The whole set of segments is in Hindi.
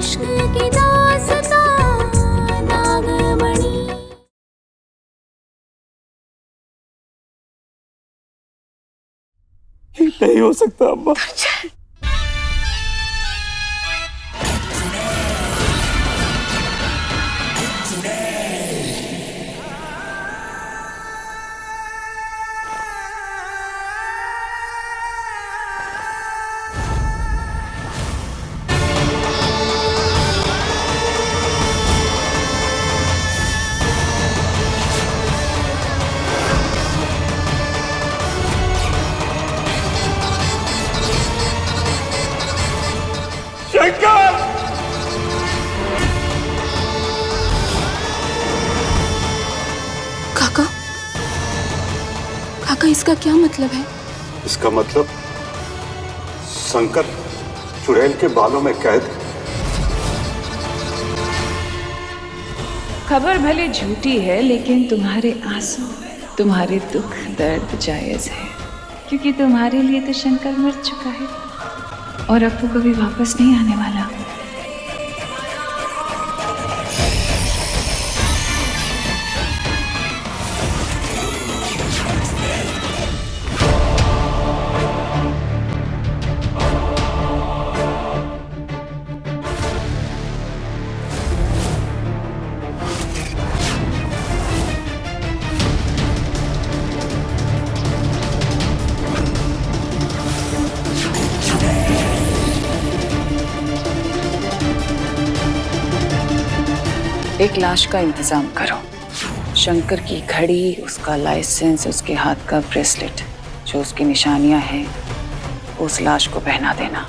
इश्क की दास्तां नागमणि। नहीं हो सकता अम्मा। शंकर! काका, काका इसका क्या मतलब है? इसका मतलब शंकर चुड़ैल के बालों में कैद। खबर भले झूठी है, लेकिन तुम्हारे आंसू, तुम्हारे दुख दर्द जायज है, क्योंकि तुम्हारे लिए तो शंकर मर चुका है और अब वो कभी वापस नहीं आने वाला। एक लाश का इंतजाम करो। शंकर की घड़ी, उसका लाइसेंस, उसके हाथ का ब्रेसलेट, जो उसकी निशानियां हैं, उस लाश को पहना देना।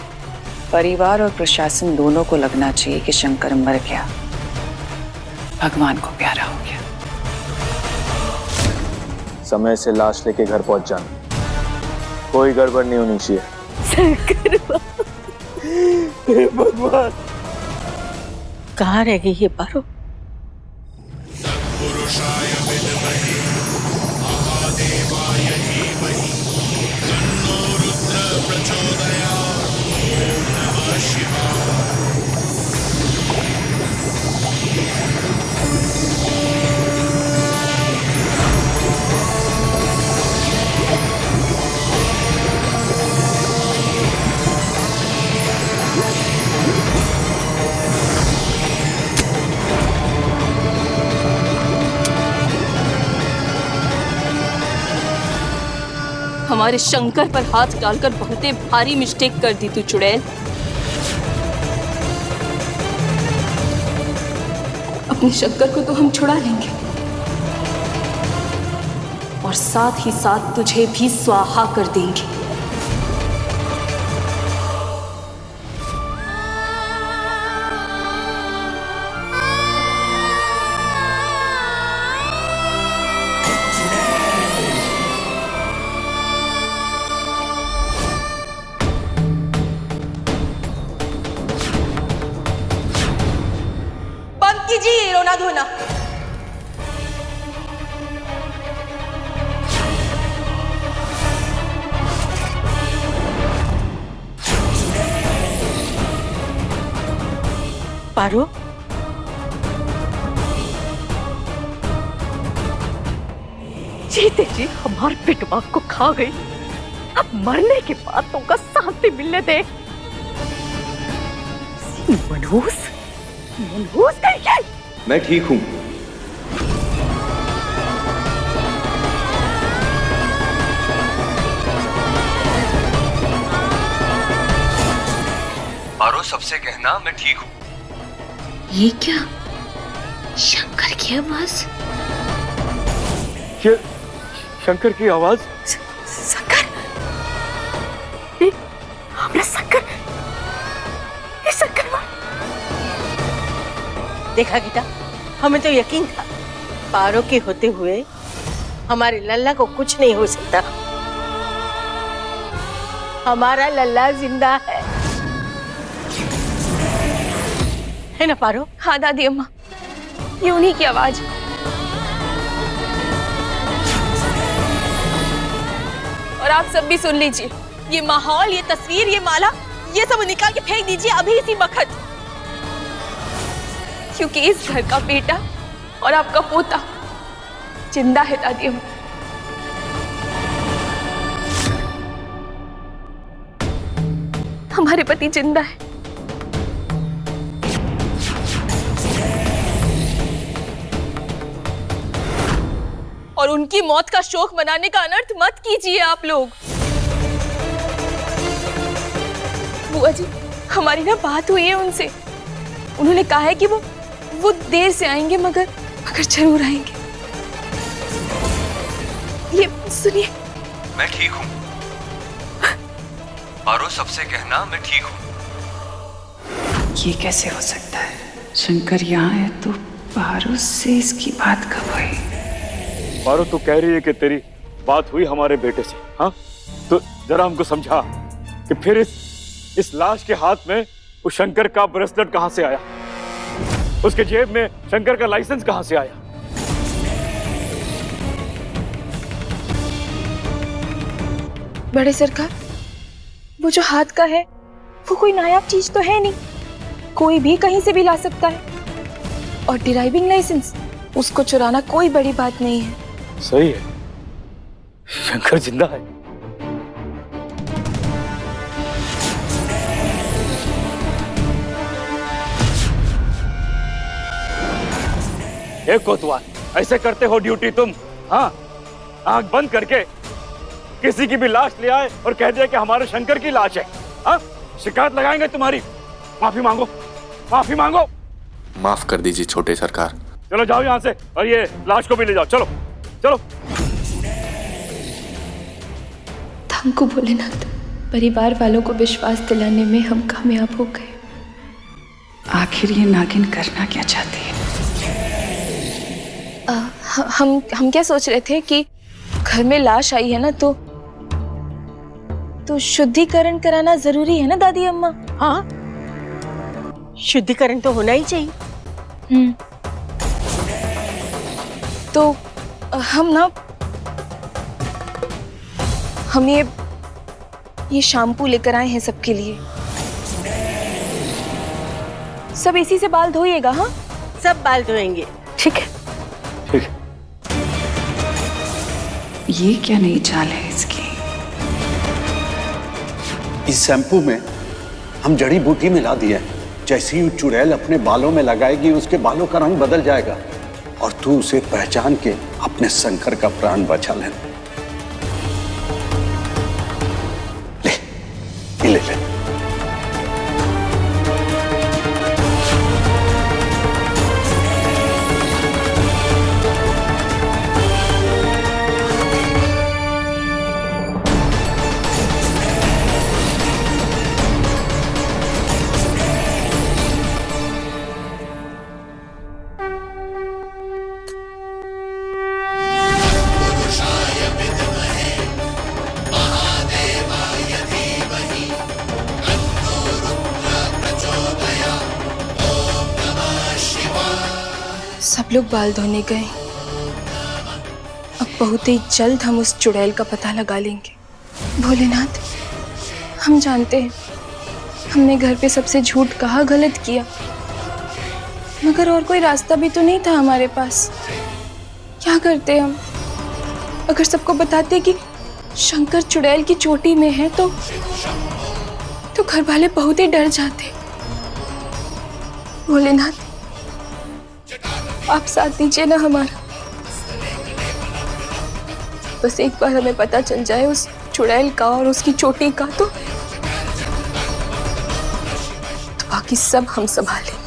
परिवार और प्रशासन दोनों को लगना चाहिए कि शंकर मर गया, भगवान को प्यारा हो गया। समय से लाश लेके घर पहुंच जाना, कोई गड़बड़ नहीं होनी चाहिए। शंकर हे भगवान! कहाँ रह गई ये पारो? हमारे शंकर पर हाथ डालकर बहुत भारी मिस्टेक कर दी तू चुड़ैल। अपने शंकर को तो हम छुड़ा लेंगे और साथ ही साथ तुझे भी स्वाहा कर देंगे। कीजिए रोना धोना। पारो, जीते जी हमारे पिटवा को खा गई, अब मरने के बाद तुमको शांति मिलने दे। मनहूस, मनहूस कहीं। मैं ठीक हूं। पारो, सबसे कहना मैं ठीक हूं। ये क्या? शंकर की आवाज? ये शंकर की आवाज? शंकर, हमारा शंकर, ये शंकर। देखा गीता, हमें तो यकीन था पारो के होते हुए हमारे लल्ला को कुछ नहीं हो सकता। हमारा लल्ला जिंदा है ना पारो? हाँ दादी अम्मा, ये उन्हीं की आवाज। और आप सब भी सुन लीजिए, ये माहौल, ये तस्वीर, ये माला, ये सब निकाल के फेंक दीजिए अभी इसी वक्त। क्योंकि इस घर का बेटा और आपका पोता जिंदा है दादी अम्मा। हमारे पति जिंदा है। और उनकी मौत का शोक मनाने का अनर्थ मत कीजिए आप लोग। बुआ जी, हमारी ना बात हुई है उनसे। उन्होंने कहा है कि वो देर से आएंगे मगर जरूर आएंगे। ये सुनिए। मैं ठीक हूँ। पारो, सबसे कहना मैं ठीक हूँ। ये कैसे हो सकता है? शंकर यहाँ है तो पारो से इसकी बात कब हुई? पारो, तू कह रही है कि तेरी बात हुई हमारे बेटे से, हाँ? तो जरा हमको समझा कि फिर इस लाश के हाथ में उस शंकर का ब्रेसलेट कहां से आया? उसके जेब में शंकर का लाइसेंस कहां से आया? बड़े सरकार, वो जो हाथ का है वो कोई नायाब चीज तो है नहीं, कोई भी कहीं से भी ला सकता है। और ड्राइविंग लाइसेंस, उसको चुराना कोई बड़ी बात नहीं है। सही है, शंकर जिंदा है। कोतवाल, ऐसे करते हो ड्यूटी तुम? हाँ, आंख बंद करके किसी की भी लाश ले आए और कह दिया कि हमारे शंकर की लाश है। हाँ, शिकायत लगाएंगे तुम्हारी। माफी मांगो, माफी मांगो। माफ कर दीजिए छोटे सरकार। चलो जाओ यहाँ से और ये लाश को भी ले जाओ। चलो चलो। हमको भोलेनाथ, परिवार वालों को विश्वास दिलाने में हम कामयाब हो गए। आखिर ये नागिन करना क्या चाहती है? हम क्या सोच रहे थे कि घर में लाश आई है ना, तो शुद्धिकरण कराना जरूरी है ना दादी अम्मा? हाँ, शुद्धिकरण तो होना ही चाहिए। तो हम ये शैम्पू लेकर आए हैं सबके लिए। सब इसी से बाल धोइएगा। हाँ, सब बाल धोएंगे। ठीक है, ठीक है। ये क्या नई चाल है इसकी? इस शैम्पू में हम जड़ी बूटी मिला दिए। जैसे ही चुड़ैल अपने बालों में लगाएगी उसके बालों का रंग बदल जाएगा और तू उसे पहचान के अपने शंकर का प्राण बचा लेना। ले ले। सब लोग बाल धोने गए। अब बहुत ही जल्द हम उस चुड़ैल का पता लगा लेंगे। भोलेनाथ, हम जानते हैं हमने घर पे सबसे झूठ कहा, गलत किया, मगर और कोई रास्ता भी तो नहीं था हमारे पास। क्या करते हम? अगर सबको बताते कि शंकर चुड़ैल की चोटी में है तो घर वाले बहुत ही डर जाते। भोलेनाथ, आप साथ दीजिए ना हमारा। बस एक बार हमें पता चल जाए उस चुड़ैल का और उसकी चोटी का, तो बाकी सब हम संभाल लेंगे।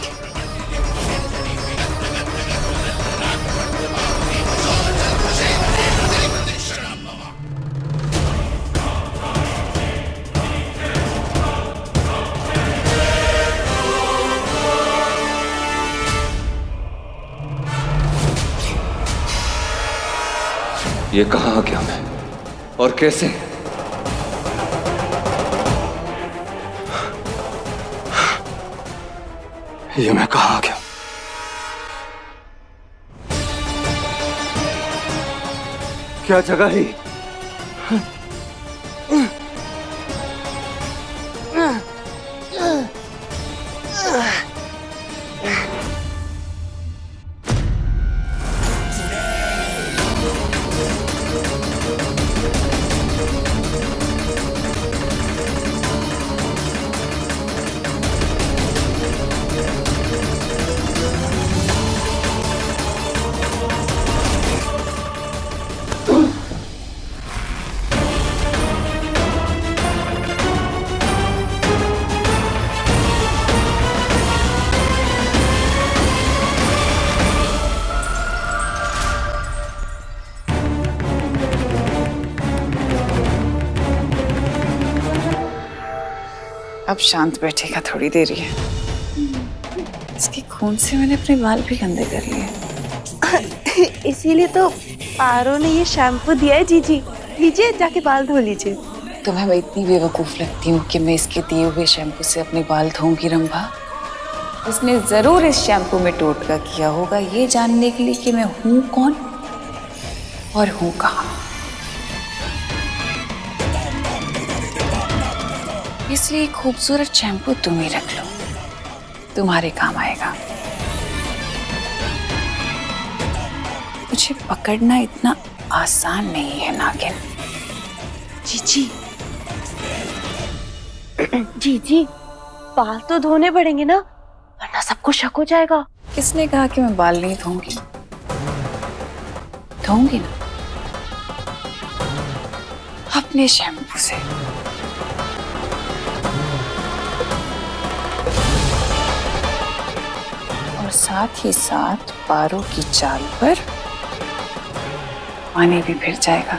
ये कहाँ आ गया मैं और कैसे? ये मैं कहाँ आ गया? क्या जगह है? अब शांत बैठेगा थोड़ी देर ही है। इसके खून से मैंने अपने बाल भी गंदे कर लिए। इसीलिए तो पारो ने ये शैम्पू दिया है जीजी। लीजिए जाके बाल धो लीजिए। तुम्हें मैं इतनी बेवकूफ लगती हूँ कि मैं इसके दिए हुए शैम्पू से अपने बाल धोऊंगी रंभा? इसने जरूर इस शैम्पू में टोटका किया होगा ये जानने के लिए कि मैं हूँ कौन और हूँ कहाँ। इसलिए खूबसूरत शैम्पू तुम ही रख लो, तुम्हारे काम आएगा। मुझे पकड़ना इतना आसान नहीं है नागिन। जीजी जीजी बाल तो धोने पड़ेंगे ना, वरना सबको शक हो जाएगा। किसने कहा कि मैं बाल नहीं धोऊंगी? धोऊंगी ना, अपने शैम्पू से। और साथ ही साथ पारो की चाल पर पानी भी फिर जाएगा।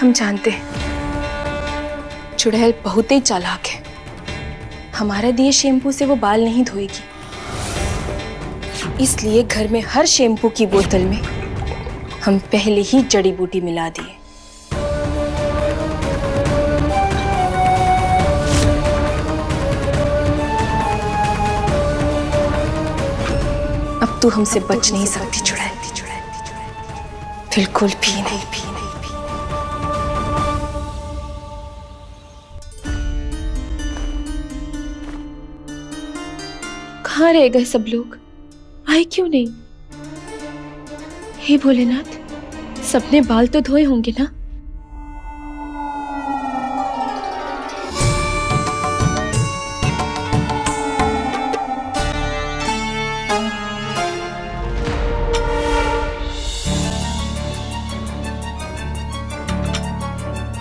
हम जानते हैं चुड़ैल बहुत ही चालाक है। हमारा दिए शैम्पू से वो बाल नहीं धोएगी, इसलिए घर में हर शैम्पू की बोतल में हम पहले ही जड़ी बूटी मिला दिए। अब तू हमसे बच नहीं सकती चुड़ैल, बिल्कुल भी नहीं। कहाँ रह गए सब लोग? आए क्यों नहीं? हे भोलेनाथ, सबने बाल तो धोए होंगे ना?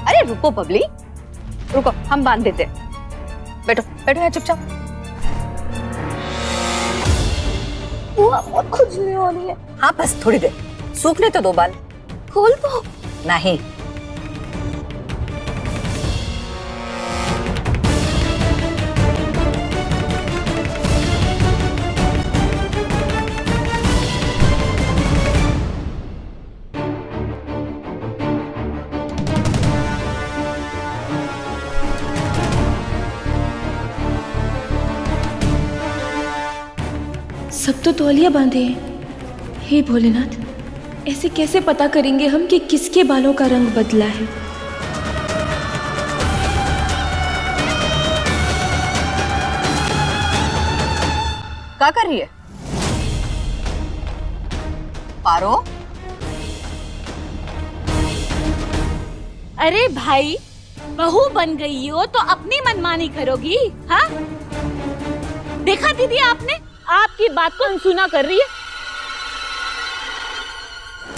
अरे रुको बबली, रुको, हम बांध देते। बैठो बैठो यहाँ चुपचाप। बहुत खुजली हो रही है। हाँ बस थोड़ी देर, सूखने तो दो बाल। खोल दो। नहीं। सब तो तौलिया बांधे हैं। हे भोलेनाथ, ऐसे कैसे पता करेंगे हम कि किसके बालों का रंग बदला है? क्या कर रही है पारो? अरे भाई, बहू बन गई हो तो अपनी मनमानी करोगी? हाँ, देखा दीदी आपने, आपकी बात को अनसुना कर रही है।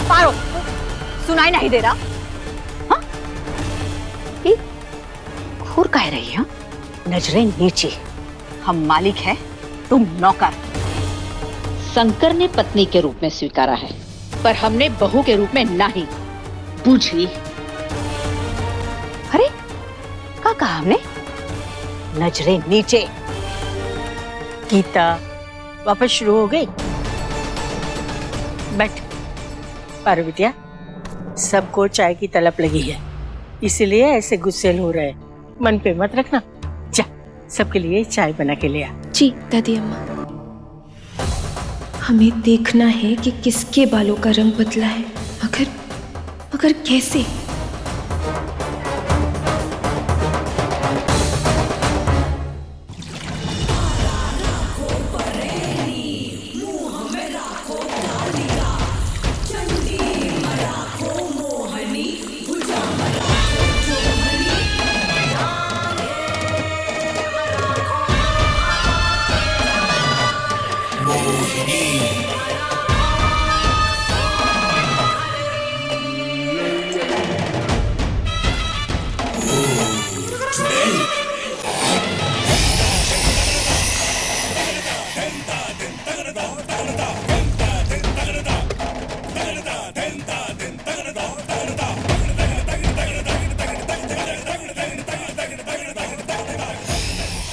पारो, सुनाई नहीं दे रहा? हाँ? घूर कह रही है? नजरें नीचे, हम मालिक है, तुम नौकर। शंकर ने पत्नी के रूप में स्वीकारा है, पर हमने बहू के रूप में नहीं। बूझी? अरे क्या कहा हमने? नजरें नीचे। गीता वापस शुरू हो गई? बैठ। पारो बिटिया, सबको चाय की तलब लगी है, इसलिए ऐसे गुस्सेल हो रहे हैं। मन पे मत रखना। जा, सबके लिए चाय बना के ले आ। जी दादी अम्मा, हमें देखना है कि किसके बालों का रंग बदला है, मगर कैसे?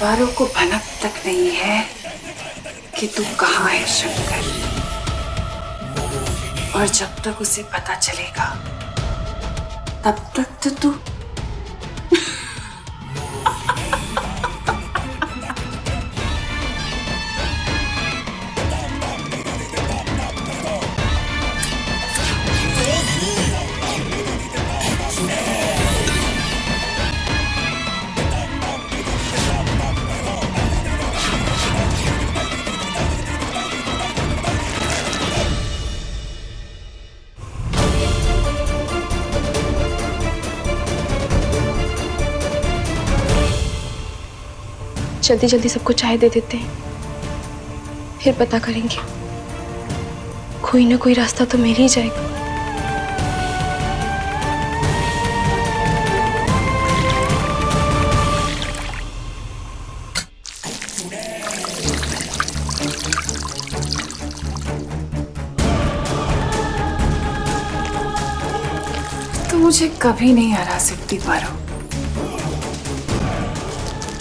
पारो को भनक तक नहीं है कि तू कहाँ है शंकर। और जब तक उसे पता चलेगा तब तक तो तू जल्दी जल्दी सबको चाय दे देते हैं, फिर पता करेंगे। कोई ना कोई रास्ता तो मिल ही जाएगा। तो मुझे कभी नहीं हरा सकती पारो।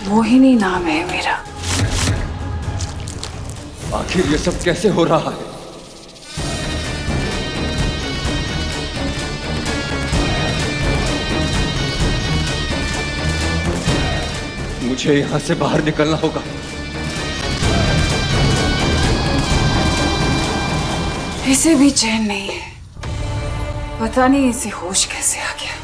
मोहिनी नाम है मेरा। आखिर ये सब कैसे हो रहा है? मुझे यहां से बाहर निकलना होगा। इसे भी चैन नहीं है, पता नहीं इसे होश कैसे आ गया।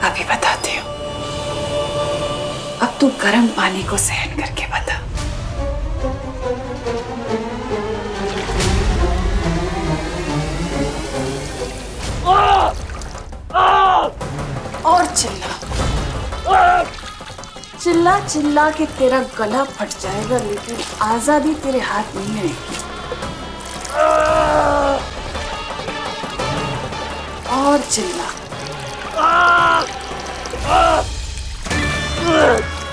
अभी बताती हूँ। अब तू गर्म पानी को सहन करके बता। और चिल्ला चिल्ला चिल्ला के तेरा गला फट जाएगा, लेकिन आजादी तेरे हाथ नहीं रहेगी। और चिल्ला।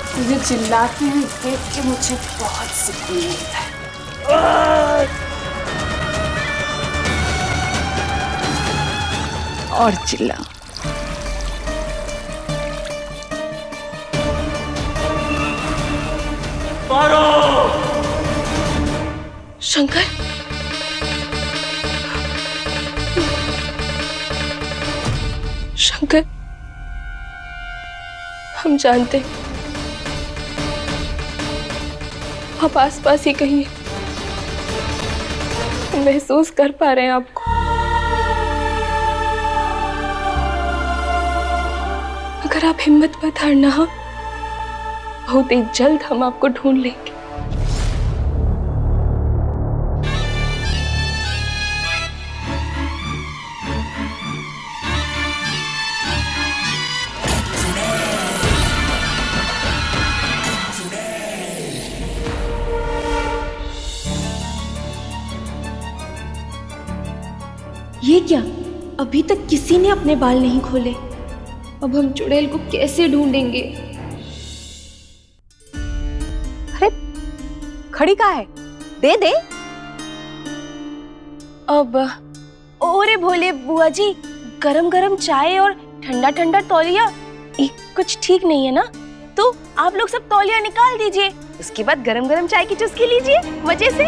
तुझे चिल्लाते हुए देख के मुझे बहुत सुकून मिलता है। और चिल्ला। शंकर, शंकर, हम जानते हैं आप आसपास ही कहीं हैं। हम महसूस कर पा रहे हैं आपको। अगर आप हिम्मत मत हारना, हाँ, बहुत ही जल्द हम आपको ढूंढ लेंगे। ये क्या? अभी तक किसी ने अपने बाल नहीं खोले। अब हम चुड़ैल को कैसे ढूंढेंगे? अरे खड़ी कहाँ है? दे दे। अब ओरे भोले बुआ जी, गरम गरम चाय और ठंडा ठंडा तौलिया, ये कुछ ठीक नहीं है ना? तो आप लोग सब तौलिया निकाल दीजिए, उसके बाद गरम गरम चाय की चुस्की लीजिए मजे से,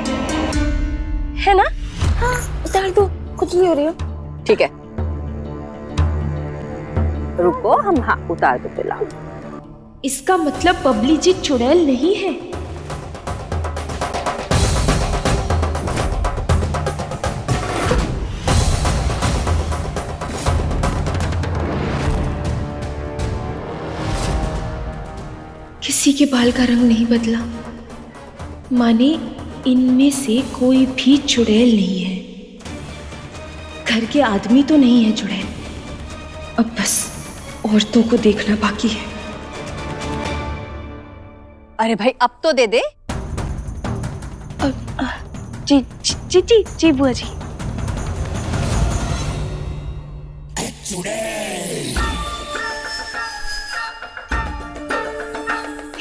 है ना? हाँ, उतार दो, कुछ नहीं हो रही हो। ठीक है, रुको, हम हाँ उतार दो पिला। इसका मतलब बबली जी चुड़ैल नहीं है। किसी के बाल का रंग नहीं बदला, माने इनमें से कोई भी चुड़ैल नहीं है। घर के आदमी तो नहीं है चुड़ैल। अब बस औरतों को देखना बाकी है। अरे भाई अब तो दे दे। जी जी जी जी, जी बुआ जी।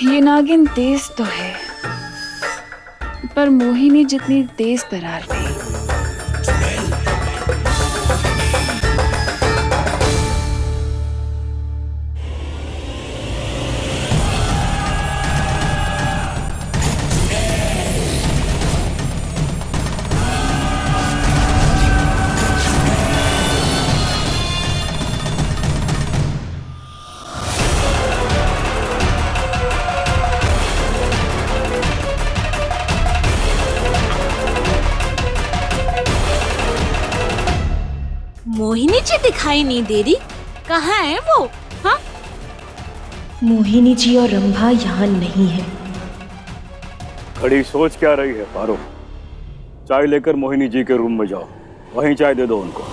ये नागिन तेज तो है, पर मोहिनी जितनी तेज तरार थी, मोहिनी जी दिखाई नहीं दे रही, कहाँ है वो? हाँ, मोहिनी जी और रंभा यहाँ नहीं है। खड़ी सोच क्या रही है पारो? चाय लेकर मोहिनी जी के रूम में जाओ, वहीं चाय दे दो उनको।